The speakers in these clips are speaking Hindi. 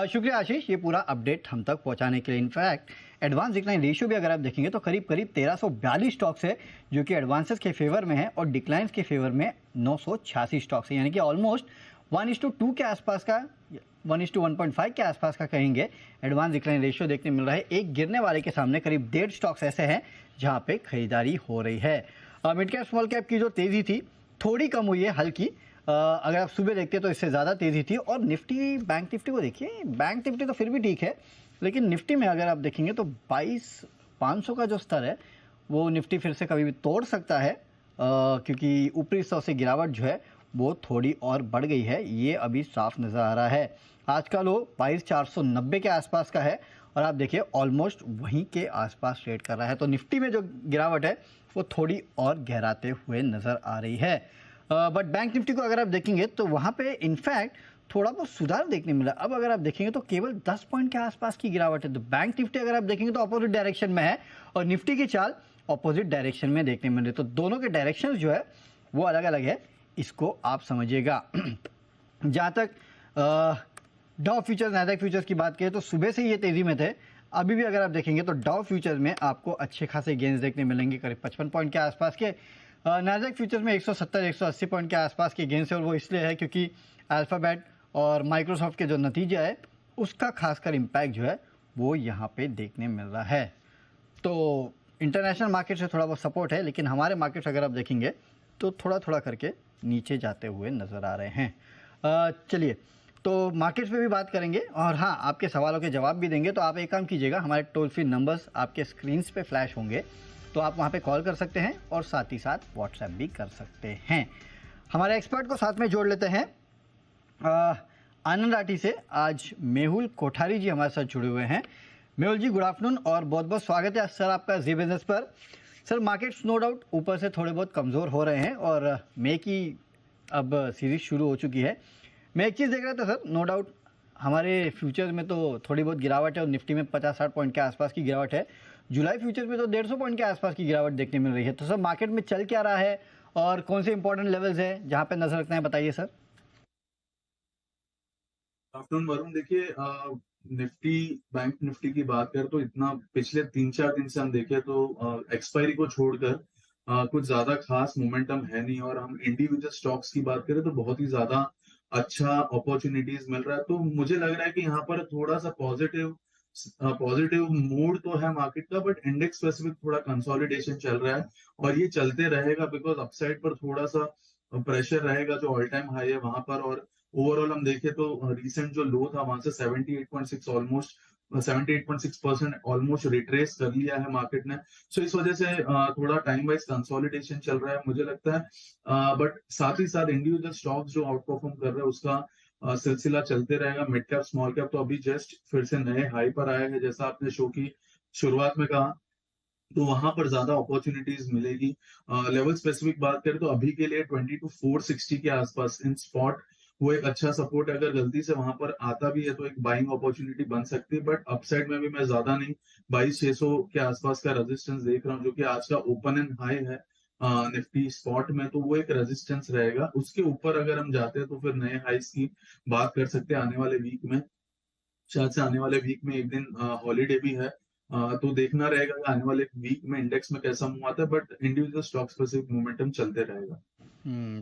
शुक्रिया आशीष, ये पूरा अपडेट हम तक पहुंचाने के लिए। इनफैक्ट एडवांस डिक्लाइन रेशियो भी अगर आप देखेंगे तो करीब करीब 1342 स्टॉक्स है जो कि एडवांसेस के फेवर में है और डिक्लाइंस के फेवर में 986 स्टॉक्स है, यानी कि ऑलमोस्ट 1:2 के आसपास का, 1:1.5 के आसपास का कहेंगे एडवांस डिक्लाइन रेशियो देखने मिल रहा है। एक गिरने वाले के सामने करीब 1.5 स्टॉक्स ऐसे हैं जहां पे खरीदारी हो रही है। मिड कैप स्मॉल कैप की जो तेजी थी थोड़ी कम हुई है, हल्की। अगर आप सुबह देखते तो इससे ज़्यादा तेज़ी थी। और निफ्टी, बैंक निफ्टी को देखिए, बैंक निफ्टी तो फिर भी ठीक है, लेकिन निफ्टी में अगर आप देखेंगे तो 22,500 का जो स्तर है वो निफ्टी फिर से कभी भी तोड़ सकता है, क्योंकि ऊपरी स्तर से गिरावट जो है वो थोड़ी और बढ़ गई है, ये अभी साफ नज़र आ रहा है। आज का लो 22,490 के आसपास का है और आप देखिए ऑलमोस्ट वहीं के आसपास ट्रेड कर रहा है। तो निफ्टी में जो गिरावट है वो थोड़ी और गहराते हुए नज़र आ रही है। बट बैंक निफ्टी को अगर आप देखेंगे तो वहाँ पे इनफैक्ट थोड़ा बहुत सुधार देखने मिला। अब अगर आप देखेंगे तो केवल 10 पॉइंट के आसपास की गिरावट है। तो बैंक निफ्टी अगर आप देखेंगे तो अपोजिट डायरेक्शन में है और निफ्टी की चाल अपोजिट डायरेक्शन में देखने मिल रही है। तो दोनों के डायरेक्शन जो है वो अलग अलग है, इसको आप समझिएगा। जहाँ तक डाउ फ्यूचर्स, नैस्डैक फ्यूचर्स की बात करें तो सुबह से ये तेजी में थे। अभी भी अगर आप देखेंगे तो डाउ फ्यूचर्स में आपको अच्छे खासे गेंस देखने मिलेंगे, करीब 55 पॉइंट के आसपास के। नैस्डैक फ्यूचर्स में 170-180 पॉइंट के आसपास के गेंस है और वो इसलिए है क्योंकि अल्फ़ाबेट और माइक्रोसॉफ्ट के जो नतीजा है उसका खासकर इम्पैक्ट जो है वो यहाँ पे देखने मिल रहा है। तो इंटरनेशनल मार्केट से थोड़ा बहुत सपोर्ट है, लेकिन हमारे मार्केट्स अगर आप देखेंगे तो थोड़ा थोड़ा करके नीचे जाते हुए नज़र आ रहे हैं। चलिए, तो मार्केट्स पे भी बात करेंगे और हाँ, आपके सवालों के जवाब भी देंगे। तो आप एक काम कीजिएगा, हमारे टोल फ्री नंबर्स आपके स्क्रीन्स पे फ्लैश होंगे, तो आप वहाँ पे कॉल कर सकते हैं और साथ ही साथ व्हाट्सएप भी कर सकते हैं। हमारे एक्सपर्ट को साथ में जोड़ लेते हैं। आनंद राठी से आज मेहुल कोठारी जी हमारे साथ जुड़े हुए हैं। मेहुल जी, गुड आफ्टरनून और बहुत बहुत स्वागत है सर आपका जी बिजनेस पर। सर, मार्केट्स नो डाउट ऊपर से थोड़े बहुत कमज़ोर हो रहे हैं और मे की अब सीरीज शुरू हो चुकी है। मैं एक चीज़ देख रहा था सर, नो डाउट हमारे फ्यूचर्स में तो थोड़ी बहुत गिरावट है और निफ्टी में 50-60 पॉइंट के आसपास की गिरावट है। जुलाई फ्यूचर्स में तो 150 पॉइंट के आसपास की गिरावट देखने मिल रही है। तो सर, मार्केट में चल क्या रहा है और कौन से इंपॉर्टेंट लेवल्स है जहां पे नजर रखना है, बताइए सर। आफ्टरनून वरुण, देखिए निफ्टी, बैंक निफ्टी की बात करें तो इतना पिछले 3-4 दिन से हम देखें तो एक्सपायरी को छोड़कर कुछ ज्यादा खास मोमेंटम है नहीं। और हम इंडिविजुअल स्टॉक्स की बात करें तो बहुत ही ज्यादा अच्छा अपॉर्चुनिटीज मिल रहा है। तो मुझे लग रहा है कि यहाँ पर थोड़ा सा पॉजिटिव मूड तो है मार्केट का, बट इंडेक्स स्पेसिफिक थोड़ा कंसोलिडेशन चल रहा है और ये चलते रहेगा बिकॉज अपसाइड पर थोड़ा सा प्रेशर रहेगा जो ऑल टाइम हाई है वहां पर। और ओवरऑल हम देखें तो रिसेंट जो लो था वहां से 78.6 ऑलमोस्ट 78.6% ऑलमोस्ट रिट्रेस कर लिया है मार्केट ने। सो इस वजह से थोड़ा टाइम वाइज कंसोलिडेशन चल रहा है मुझे लगता है। बट साथ ही साथ इंडिविजुअल स्टॉक्स जो आउट परफॉर्म कर रहे हैं उसका सिलसिला चलते रहेगा। मिड कैप स्मॉल कैप तो अभी जस्ट फिर से नए हाई पर आया है, जैसा आपने शो की शुरुआत में कहा, तो वहां पर ज्यादा अपॉर्चुनिटीज मिलेगी। लेवल स्पेसिफिक बात करें तो अभी के लिए 22,460 के आसपास इन स्पॉट वो एक अच्छा सपोर्ट है। अगर गलती से वहां पर आता भी है तो एक बाइंग अपॉर्चुनिटी बन सकती है, बट अपसाइड में भी मैं ज्यादा नहीं, 22,600 के आसपास का रेजिस्टेंस देख रहा हूँ जो कि आज का ओपन एंड हाई है निफ्टी स्पॉट में, तो वो एक रेजिस्टेंस रहेगा। उसके ऊपर अगर हम जाते हैं तो फिर नए हाइस की बात कर सकते हैं आने वाले वीक में। शायद से आने वाले वीक में एक दिन हॉलीडे भी है, तो देखना रहेगा कि आने वाले वीक में इंडेक्स में कैसा मूव आता है, but individual stock specific momentum चलते रहेगा।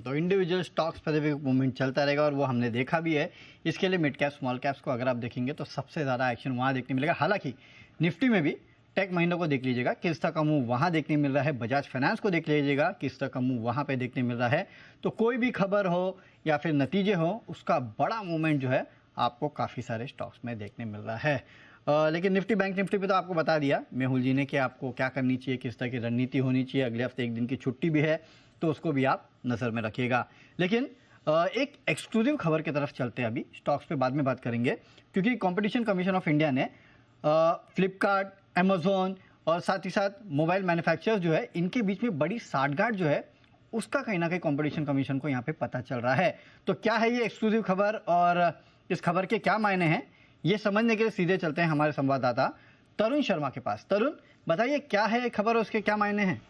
तो इंडिविजुअल स्टॉक स्पेसिफिक मूवमेंट चलता रहेगा और वो हमने देखा भी है। इसके लिए मिड कैप स्मॉल कैप्स को अगर आप देखेंगे तो सबसे ज़्यादा एक्शन वहाँ देखने मिलेगा। हालांकि निफ्टी में भी टेक महीनों को देख लीजिएगा, किस तरह का मूव वहाँ देखने मिल रहा है। बजाज फाइनेंस को देख लीजिएगा, किस तरह का मूव वहाँ पे देखने मिल रहा है। तो कोई भी खबर हो या फिर नतीजे हो, उसका बड़ा मूवमेंट जो है आपको काफ़ी सारे स्टॉक्स में देखने मिल रहा है। लेकिन निफ्टी, बैंक निफ्टी पे तो आपको बता दिया मेहुल जी ने कि आपको क्या करनी चाहिए, किस तरह की रणनीति होनी चाहिए। अगले हफ्ते एक दिन की छुट्टी भी है तो उसको भी आप नज़र में रखिएगा। लेकिन एक एक्सक्लूसिव खबर की तरफ चलते हैं, अभी स्टॉक्स पे बाद में बात करेंगे, क्योंकि कंपटीशन कमीशन ऑफ इंडिया ने फ्लिपकार्ट, अमेजोन और साथ ही साथ मोबाइल मैन्युफैक्चरर्स जो है इनके बीच में बड़ी साठगांठ जो है उसका कहीं ना कहीं कंपटीशन कमीशन को यहाँ पे पता चल रहा है। तो क्या है ये एक्सक्लूसिव खबर और इस खबर के क्या मायने हैं, ये समझने के लिए सीधे चलते हैं हमारे संवाददाता तरुण शर्मा के पास। तरुण, बताइए क्या है ये खबर और उसके क्या मायने हैं।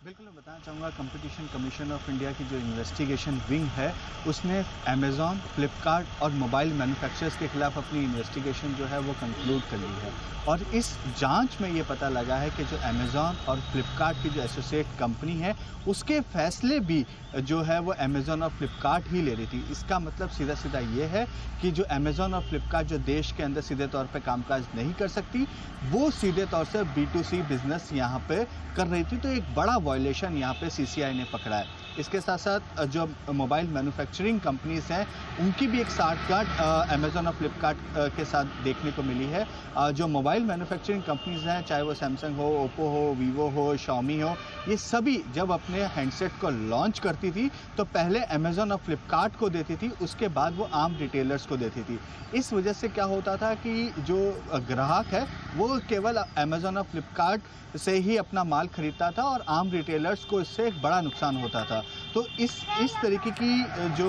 बिल्कुल, मैं बताना चाहूँगा कंपटीशन कमीशन ऑफ इंडिया की जो इन्वेस्टिगेशन विंग है, उसने अमेज़न, फ्लिपकार्ट और मोबाइल मैन्युफैक्चरर्स के खिलाफ अपनी इन्वेस्टिगेशन जो है वो कंक्लूड कर ली है। और इस जांच में ये पता लगा है कि जो अमेज़न और फ्लिपकार्ट की जो एसोसिएट कंपनी है, उसके फैसले भी जो है वो अमेज़न और फ्लिपकार्ट ही ले रही थी। इसका मतलब सीधा-सीधा ये है कि जो अमेज़न और फ्लिपकार्ट जो देश के अंदर सीधे तौर पे कामकाज नहीं कर सकती, वो सीधे तौर से B2C बिज़नेस यहाँ पे कर रही थी। तो एक बड़ा वायलेशन यहाँ पे सीसीआई ने पकड़ा है। इसके साथ-साथ जो मोबाइल मैन्युफैक्चरिंग कंपनीज़ हैं, उनकी भी एक साठगांठ अमेज़न और फ्लिपकार्ट के साथ देखने को मिली है। जो मोबाइल मैन्युफैक्चरिंग कंपनीज़ हैं, चाहे वो सैमसंग हो, ओप्पो हो, वीवो हो, शाओमी हो, ये सभी जब अपने हैंडसेट को लॉन्च करती थी, तो पहले अमेज़न और फ्लिपकार्ट को देती थी, उसके बाद वो आम रिटेलर्स को देती थी। इस वजह से क्या होता था कि जो ग्राहक है, वो केवल अमेज़न और फ्लिपकार्ट से ही अपना माल खरीदता था और आम रिटेलर्स को इससे एक बड़ा नुकसान होता था। तो इस तरीके की जो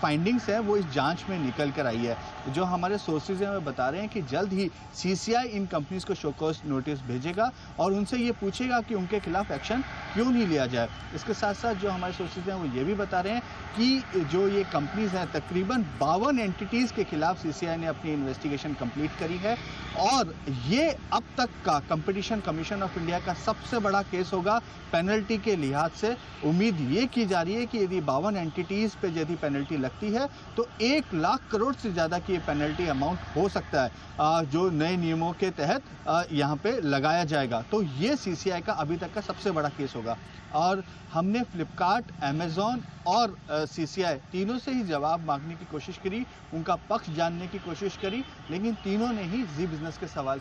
फाइंडिंग्स हैं वो इस जांच में निकल कर आई है। जो हमारे सोर्सेज हैं वो बता रहे हैं कि जल्द ही सीसीआई इन कंपनीज को शो कॉज नोटिस भेजेगा और उनसे ये पूछेगा कि उनके खिलाफ एक्शन क्यों नहीं लिया जाए। इसके साथ-साथ जो हमारे सोर्सेज हैं वो ये भी बता रहे हैं कि जो ये कंपनीज हैं तकरीबन 52 एंटिटीज़ के खिलाफ सीसीआई ने अपनी इन्वेस्टिगेशन कंप्लीट करी है और ये अब तक का कंपटीशन कमीशन ऑफ इंडिया का सबसे बड़ा केस होगा पेनल्टी के लिहाज से। उम्मीद ये की जा रही है कि यदि 52 एंटिटीज़ पे यदि पेनल्टी लगती है तो 1 लाख करोड़ से ज़्यादा की ये पेनल्टी अमाउंट हो सकता है जो नए नियमों के तहत यहाँ पे लगाया जाएगा। तो ये सीसीआई का अभी तक का सबसे बड़ा केस होगा और हमने फ्लिपकार्ट, अमेज़न और सीसीआई तीनों से ही जवाब मांगने की कोशिश करी, उनका पक्ष जानने की कोशिश करी, लेकिन तीनों ने ही जी बिज़नेस के सवाल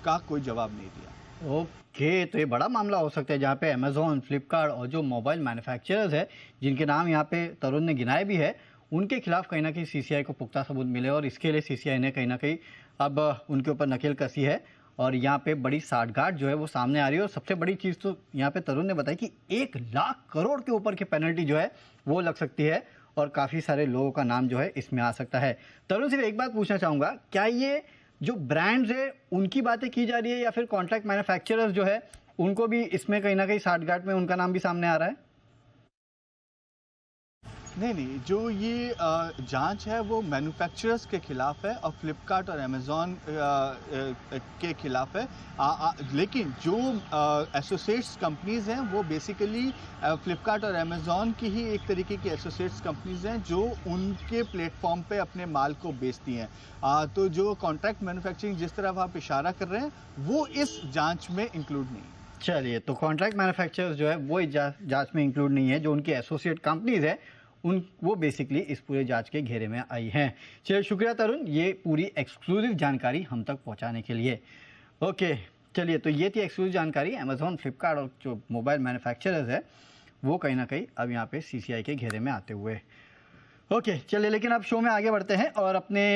का कोई जवाब नहीं दिया। ओके, तो ये बड़ा मामला हो सकता है जहाँ पे अमेज़न, फ्लिपकार्ट और जो मोबाइल मैन्युफैक्चरर्स है, जिनके नाम यहाँ पे तरुण ने गिनाए भी है, उनके खिलाफ कहीं न कहीं सीसीआई को पुख्ता सबूत मिले और इसके लिए सीसीआई ने कहीं न कहीं अब उनके ऊपर नकेल कसी है और यहाँ पे बड़ी साठगांठ जो है वो सामने आ रही है और सबसे बड़ी चीज़ तो यहाँ पे तरुण ने बताई कि 1 लाख करोड़ के ऊपर की पेनल्टी जो है वो लग सकती है और काफ़ी सारे लोगों का नाम जो है इसमें आ सकता है। तरुण, सिर्फ एक बात पूछना चाहूँगा, क्या ये जो ब्रांड्स है उनकी बातें की जा रही है या फिर कॉन्ट्रैक्ट मैन्युफैक्चरर्स जो है उनको भी इसमें कहीं ना कहीं साठगांठ में उनका नाम भी सामने आ रहा है? नहीं, जो ये जांच है वो मैन्युफैक्चरर्स के खिलाफ है और फ्लिपकार्ट और अमेज़न के खिलाफ है। लेकिन जो एसोसिएट्स कंपनीज़ हैं वो बेसिकली फ्लिपकार्ट और अमेज़न की ही एक तरीके की एसोसिएट्स कंपनीज़ हैं जो उनके प्लेटफॉर्म पे अपने माल को बेचती हैं। तो जो कॉन्ट्रैक्ट मैन्युफैक्चरिंग जिस तरफ आप इशारा कर रहे हैं वो इस जांच में इंक्लूड नहीं है। चलिए, तो कॉन्ट्रैक्ट मैन्युफैक्चरर्स जो है वो इस जांच में इंक्लूड नहीं है, जो उनकी एसोसिएट कंपनीज है उन वो बेसिकली इस पूरे जांच के घेरे में आई हैं। चलिए, शुक्रिया तरुण, ये पूरी एक्सक्लूसिव जानकारी हम तक पहुंचाने के लिए। ओके, चलिए, तो ये थी एक्सक्लूसिव जानकारी अमेज़न, फ्लिपकार्ट और जो मोबाइल मैन्युफैक्चरर्स है वो कहीं ना कहीं अब यहाँ पे सीसीआई के घेरे में आते हुए। ओके, चलिए, लेकिन अब शो में आगे बढ़ते हैं और अपने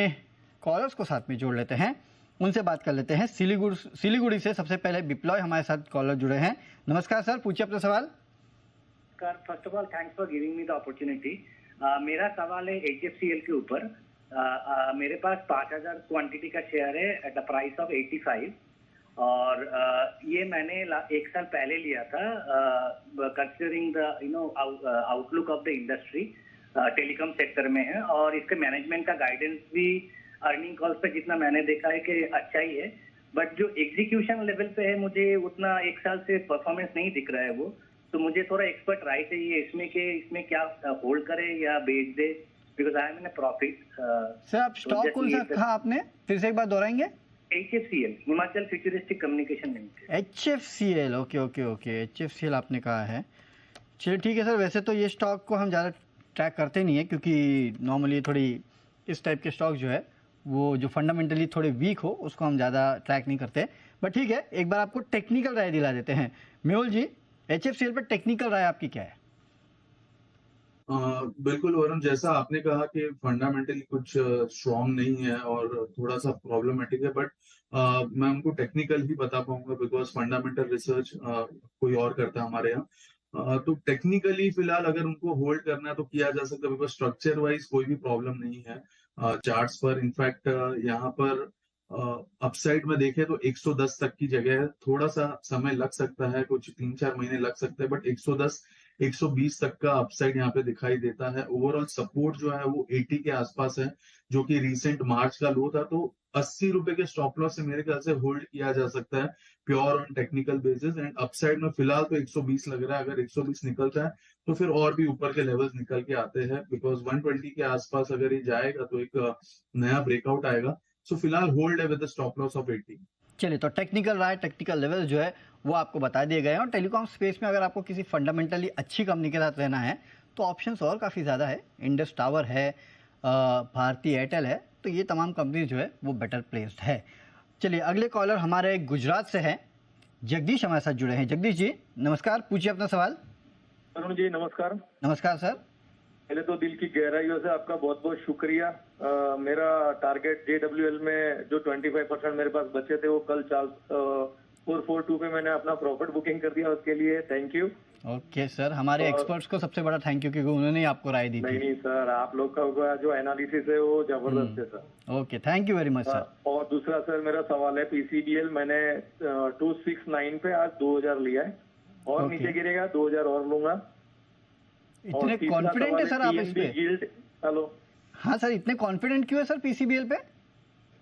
कॉलर्स को साथ में जोड़ लेते हैं, उनसे बात कर लेते हैं। सिलीगुड़ी से सबसे पहले बिप्लॉय हमारे साथ कॉलर जुड़े हैं। नमस्कार सर, पूछिए अपना सवाल। First of all thanks for giving me the opportunity. मेरा सवाल है HFCL के ऊपर। मेरे पास 5000 क्वांटिटी का शेयर है एट द प्राइस ऑफ 85 और ये मैंने 1 साल पहले लिया था considering the outlook of the industry telecom sector में है और इसके मैनेजमेंट का गाइडेंस भी अर्निंग कॉल्स पे जितना मैंने देखा है कि अच्छा ही है, बट जो एग्जीक्यूशन लेवल पे है मुझे उतना 1 साल से परफॉर्मेंस नहीं दिख रहा है वो, तो मुझे थोड़ा एक्सपर्ट राय चाहिए इसमें क्या होल्ड करे या बेच दे, because I am in profit. Sir, आप स्टॉक कौन सा कहा आपने, फिर से एक बार दोहराएंगे? HFCL, Himachal futuristic communication limited. HFCL, okay okay okay, HFCL आपने कहा है। चलिए, ठीक है सर। वैसे तो ये स्टॉक को हम ज़्यादा ट्रैक करते नहीं है क्योंकि नॉर्मली थोड़ी इस टाइप के स्टॉक जो है वो जो फंडामेंटली थोड़े वीक हो उसको हम ज़्यादा ट्रैक नहीं करते। बट ठीक है, एक बार आपको टेक्निकल राय दिला देते हैं। मेहुल जी, HFCL पर टेक्निकल राय आपकी क्या है? बिल्कुल वरुण, जैसा आपने कहा कि फंडामेंटली कुछ स्ट्रॉन्ग नहीं है और थोड़ा सा प्रॉब्लमेटिक है, बट मैं उनको टेक्निकल ही बता पाऊंगा बिकॉज फंडामेंटल रिसर्च कोई और करता है हमारे यहाँ। तो टेक्निकली फिलहाल अगर उनको होल्ड करना है तो किया जा सकता है बिकॉज स्ट्रक्चर वाइज कोई भी प्रॉब्लम नहीं है चार्ट्स पर। इनफैक्ट यहाँ पर अपसाइड में देखें तो 110 तक की जगह है, थोड़ा सा समय लग सकता है, कुछ 3-4 महीने लग सकते हैं, बट 110 120 तक का अपसाइड यहाँ पे दिखाई देता है। ओवरऑल सपोर्ट जो है वो 80 के आसपास है, जो कि रिसेंट मार्च का लो था। तो 80 रुपए के स्टॉप लॉस से मेरे ख्याल से होल्ड किया जा सकता है pure on technical basis. And upside में फिलहाल तो 120 लग रहा है, अगर 120 निकलता है तो फिर और भी ऊपर के लेवल्स निकल के आते हैं, बिकॉज 120 के आसपास अगर ये जाएगा तो एक नया ब्रेकआउट आएगा। सो फिलहाल होल्ड है विद स्टॉप लॉस ऑफ 80। चलिए, तो टेक्निकल राय, टेक्निकल लेवल जो है वो आपको बता दिए गए हैं। और टेलीकॉम स्पेस में अगर आपको किसी फंडामेंटली अच्छी कंपनी के साथ रहना है तो ऑप्शंस और काफ़ी ज़्यादा है। इंडस टावर है, भारती एयरटेल है, तो ये तमाम कंपनी जो है वो बेटर प्लेस्ड है। चलिए, अगले कॉलर हमारे गुजरात से हैं, जगदीश हमारे साथ जुड़े हैं। जगदीश जी नमस्कार, पूछिए अपना सवाल। अरुण जी नमस्कार। नमस्कार सर। पहले तो दिल की गहराइयों से आपका बहुत बहुत शुक्रिया। मेरा टारगेट JWL में जो 25% मेरे पास बचे थे वो कल 442 पे मैंने अपना प्रॉफिट बुकिंग कर दिया, उसके लिए थैंक यू। ओके सर, हमारे एक्सपर्ट्स को सबसे बड़ा थैंक यू, क्योंकि उन्होंने ही आपको राय दी थी। नहीं सर, आप लोग का जो एनालिसिस है वो जबरदस्त है sir. Okay, thank you very much sir. और दूसरा सर मेरा सवाल है, PCBL मैंने 269 पे आज 2000 लिया है और नीचे गिरेगा 2000 और लूंगा। इतने कॉन्फिडेंट है सर आप इस पे? हेलो, हाँ सर, इतने कॉन्फिडेंट क्यों है सर PCBL पे?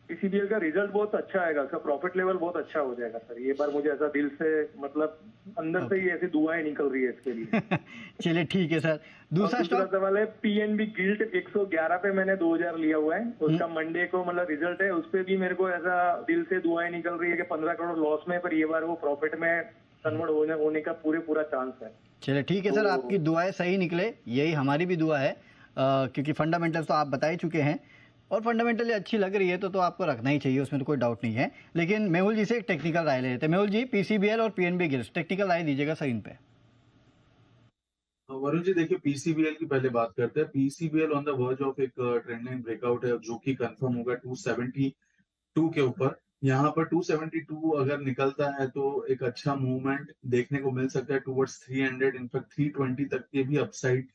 PCBL का रिजल्ट बहुत अच्छा आएगा, उसका प्रॉफिट लेवल बहुत अच्छा हो जाएगा सर। ये बार मुझे ऐसा दिल से, मतलब अंदर से ही ऐसी दुआएं निकल रही है इसके लिए। चलिए ठीक है सर। दूसरा सवाल है, PNB गिल्ट 111 पे मैंने 2000 लिया हुआ है, उसका मंडे को मतलब रिजल्ट है, उस पे भी मेरे को ऐसा दिल से दुआएं निकल रही है कि 15 करोड़ लॉस में, पर ये बार वो प्रॉफिट में कन्वर्ट होने का पूरा चांस है। चलिए ठीक है सर, आपकी दुआएं सही निकले, यही हमारी भी दुआ है, क्योंकि फंडामेंटल्स तो आप बता ही चुके हैं और फंडामेंटली अच्छी लग रही है तो आपको रखना ही चाहिए, उसमें तो कोई डाउट नहीं है। लेकिन मेहुल जी से एक टेक्निकल राय ले लेते हैं। मेहुल जी, PCBL और PNB गिल्स, टेक्निकल राय दीजिएगा सर इन पे। वरुण जी देखिए, PCBL की पहले बात करते हैं। PCBL on the verge of एक ट्रेंड लाइन ब्रेकआउट है, जो कि कंफर्म होगा 272 के ऊपर। यहाँ पर 272 अगर निकलता है तो एक अच्छा मूवमेंट देखने को मिल सकता है टुवर्ड्स 300, इनफैक्ट 320 तक के भी अपसाइड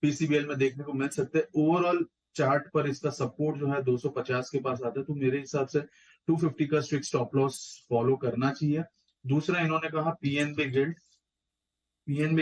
PCBL में देखने को मिल सकते हैं। ओवरऑल चार्ट पर इसका सपोर्ट जो है 250 के पास आता है, तो मेरे हिसाब से 250 का स्ट्रिक्ट स्टॉप लॉस फॉलो करना चाहिए। दूसरा इन्होंने कहा PNB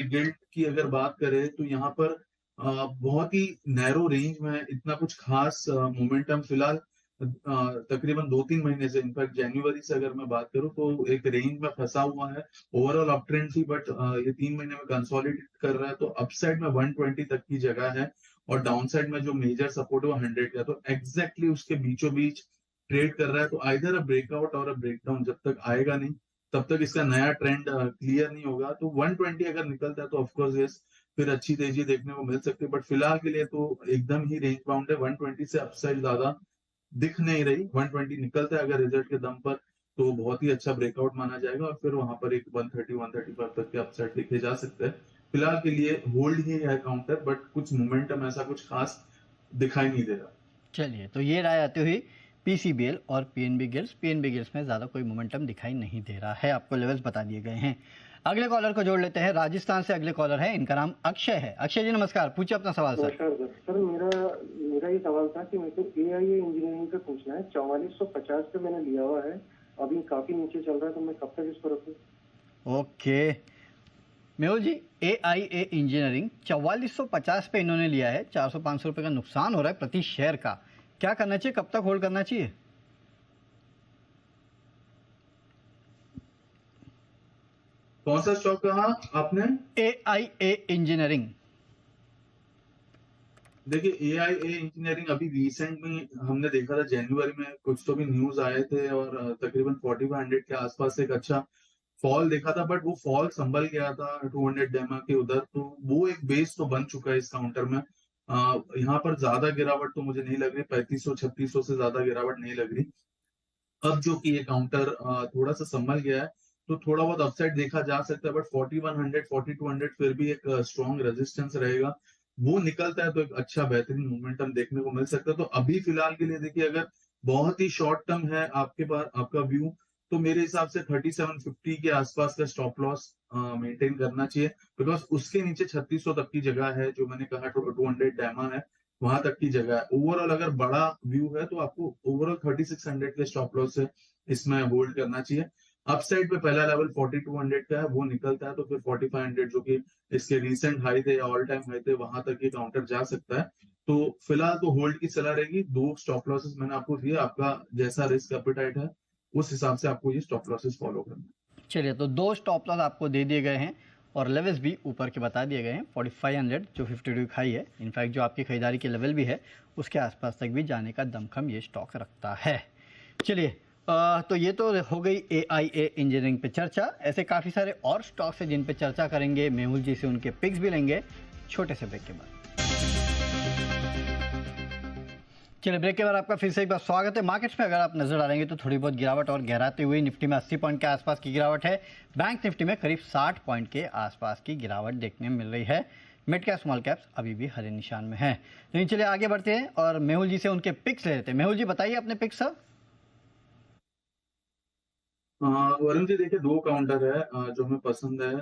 गिल्ट की अगर बात करें तो यहाँ पर बहुत ही नैरो रेंज में इतना कुछ खास मोमेंटम फिलहाल तकरीबन 2-3 महीने से, इनफैक्ट जनवरी से अगर मैं बात करूं तो एक रेंज में फंसा हुआ है। ओवरऑल अप ट्रेंड थी, बट ये 3 महीने में कंसोलिडेट कर रहा है, तो अपसाइड में 120 तक की जगह है और डाउन साइड में जो मेजर सपोर्ट है वो 100 का, तो एग्जैक्टली उसके बीचों बीच ट्रेड कर रहा है। तो आइदर अ ब्रेकआउट और अ ब्रेकडाउन, जब तक आएगा नहीं तब तक इसका नया ट्रेंड क्लियर नहीं होगा। तो 120 अगर निकलता है तो ऑफकोर्स यस, फिर अच्छी तेजी देखने को मिल सकती है, बट फिलहाल के लिए तो एकदम ही रेंज बाउंड है। 120 से अपसाइड ज्यादा दिख नहीं रही। 120 निकलता है अगर रिजल्ट के दम पर तो बहुत ही अच्छा ब्रेकआउट माना जाएगा और फिर वहां पर एक 130-135 तक के अपसाइड देखे जा सकते हैं। फिलहाल के लिए होल्ड ही है काउंटर, बट कुछ मोमेंटम ऐसा कुछ खास दिखाई नहीं दे रहा। चलिए, तो ये राय आती हुई PCBL और PNB गिल्स में ज़्यादा कोई मोमेंटम दिखाई नहीं दे रहा है। आपको लेवल्स बता दिए गए हैं। अगले कॉलर को जोड़ लेते हैं। राजस्थान से अगले कॉलर है, इनका नाम अक्षय है। अक्षय जी नमस्कार, पूछिए अपना सवाल सर। सर मेरा ये सवाल था कि मेरे को AIA इंजीनियरिंग पे पूछना है। 4450 पे मैंने लिया हुआ है, अभी काफी नीचे चल रहा है, तो मैं कब तक इसको रखूं? ओके मेहुल जी, AIA इंजीनियरिंग 4450 पे इन्होंने लिया है, 400-500 रुपये का नुकसान हो रहा है प्रति शेयर का। क्या करना चाहिए, कब तक होल्ड करना चाहिए? कौन सा स्टॉक कहा आपने? AIA engineering. देखिए, AIA इंजीनियरिंग अभी रिसेंट में हमने देखा था, जनवरी में कुछ तो भी न्यूज आए थे और तकरीबन 4500 के आसपास एक अच्छा फॉल देखा था, बट वो फॉल संभल गया था 200 डेमा के उधर। तो वो एक बेस तो बन चुका है इस काउंटर में। यहाँ पर ज्यादा गिरावट तो मुझे नहीं लग रही, 3500-3600 से ज्यादा गिरावट नहीं लग रही। अब जो कि ये काउंटर थोड़ा सा संभल गया है तो थोड़ा बहुत अपसाइड देखा जा सकता है, बट 4100-4200 फिर भी एक स्ट्रॉन्ग रेजिस्टेंस रहेगा। वो निकलता है तो एक अच्छा बेहतरीन मोमेंटम देखने को मिल सकता है। तो अभी फिलहाल के लिए देखिए, अगर बहुत ही शॉर्ट टर्म है आपके पास आपका व्यू, तो मेरे हिसाब से 3750 के आसपास का स्टॉप लॉस मेंटेन करना चाहिए, बिकॉज उसके नीचे 3600 तक की जगह है, जो मैंने कहा 200 डैमा है। वहां तक की जगह है। ओवरऑल अगर बड़ा व्यू है तो आपको ओवरऑल 3600 के स्टॉप लॉस से इसमें होल्ड करना चाहिए। अपसाइड पे पहला लेवल 4200 का है, वो निकलता है तो फिर 4500 जो कि इसके रिसेंट हाई थे या ऑल टाइम हाई थे, वहां तक ये काउंटर जा सकता है। तो फिलहाल तो होल्ड की सलाह रहेगी। 2 स्टॉप लॉसेस मैंने आपको दिए, आपका जैसा रिस्क एपेटाइट है उस हिसाब से आपको ये स्टॉप लॉसेस फॉलो करना है। चलिए, तो 2 स्टॉप लॉस आपको दे दिए गए हैं और लेवल्स भी ऊपर के बता दिए गए हैं। 4500 जो 52 हाई है, इनफैक्ट जो आपकी खरीदारी के लेवल भी है उसके आसपास तक भी जाने का दमखम ये स्टॉक रखता है। चलिए, तो ये तो हो गई AIA इंजीनियरिंग पे चर्चा। ऐसे काफ़ी सारे और स्टॉक्स हैं जिन पे चर्चा करेंगे, मेहुल जी से उनके पिक्स भी लेंगे छोटे से ब्रेक के बाद। चलिए, ब्रेक के बाद आपका फिर से एक बार स्वागत है। मार्केट्स में अगर आप नजर डालेंगे तो थोड़ी बहुत गिरावट और गहराती हुई। निफ्टी में 80 पॉइंट के आसपास की गिरावट है। बैंक निफ्टी में करीब 60 पॉइंट के आसपास की गिरावट देखने में मिल रही है। मिड कैप स्मॉल कैप्स अभी भी हरे निशान में है। लेकिन चलिए आगे बढ़ते हैं और मेहुल जी से उनके पिक्स ले लेते हैं। मेहुल जी बताइए अपने पिक्स सर। वरुण जी देखिए, 2 काउंटर है जो हमें पसंद है।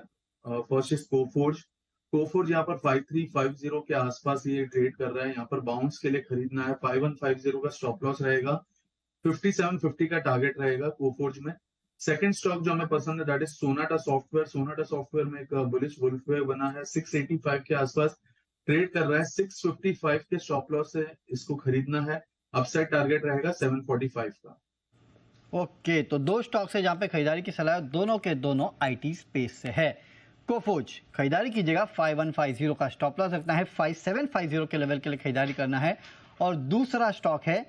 First is Coforge. कोफोर्ज यहाँ पर 5350 के आसपास ये ट्रेड कर रहा है। यहाँ पर बाउंस के लिए खरीदना है। 5150 का स्टॉप लॉस रहेगा। 5750 का टारगेट रहेगा कोफोर्ज में। सेकंड स्टॉक जो हमें पसंद है that is Sonata software. Sonata software में एक बुलिश वुल्फ वेव बना है। 685 के आसपास ट्रेड कर रहा है। 655 के स्टॉप लॉस से इसको खरीदना है। अपसाइड टारगेट रहेगा 745 का। ओके, तो 2 स्टॉक्स है जहां पे खरीदारी की सलाह दोनों के दोनों IT स्पेस से है। कोफोर्ज खरीदारी कीजिएगा, 5150 का स्टॉप लॉस रखना है। 5750 के लेवल के लिए खरीदारी करना है। और दूसरा स्टॉक है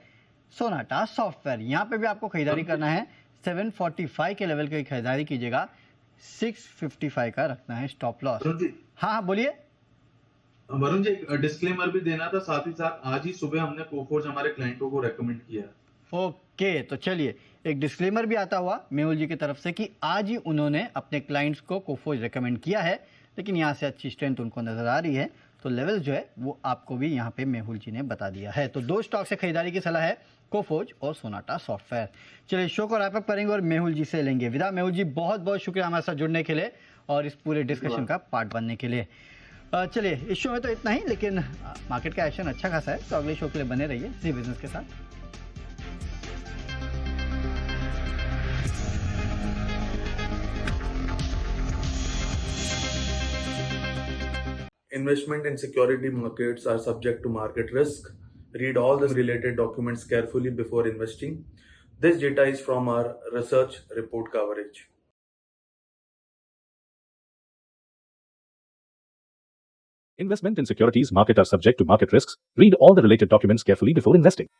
सोनाटा सॉफ्टवेयर। यहाँ पे भी आपको खरीदारी करना है। 745 के लेवल की खरीदारी कीजिएगा। 655 का रखना है स्टॉप लॉस। वरुण जी, हाँ बोलिए। वरुण जी एक डिस्क्लेमर भी देना था, साथ ही साथ आज ही सुबह हमने कोफोर्ज हमारे क्लाइंटों को रेकमेंड किया है। ओके, तो चलिए एक डिस्क्लेमर भी आता हुआ मेहुल जी की तरफ से कि आज ही उन्होंने अपने क्लाइंट्स को कोफोर्ज रेकमेंड किया है, लेकिन यहाँ से अच्छी स्ट्रेंथ उनको नजर आ रही है। तो लेवल जो है वो आपको भी यहाँ पे मेहुल जी ने बता दिया है। तो 2 स्टॉक से खरीदारी की सलाह है, कोफोर्ज और सोनाटा सॉफ्टवेयर। चलिए, शो को रैप अप करेंगे और मेहुल जी से लेंगे विदा। मेहुल जी बहुत बहुत शुक्रिया हमारे साथ जुड़ने के लिए और इस पूरे डिस्कशन का पार्ट बनने के लिए। चलिए, इस शो में तो इतना ही, लेकिन मार्केट का एक्शन अच्छा खासा है, तो अगले शो के लिए बने रहिए जी बिजनेस के साथ। Investment in security markets are subject to market risk. Read all the related documents carefully before investing. This data is from our research report coverage. Investment in securities market are subject to market risks. Read all the related documents carefully before investing.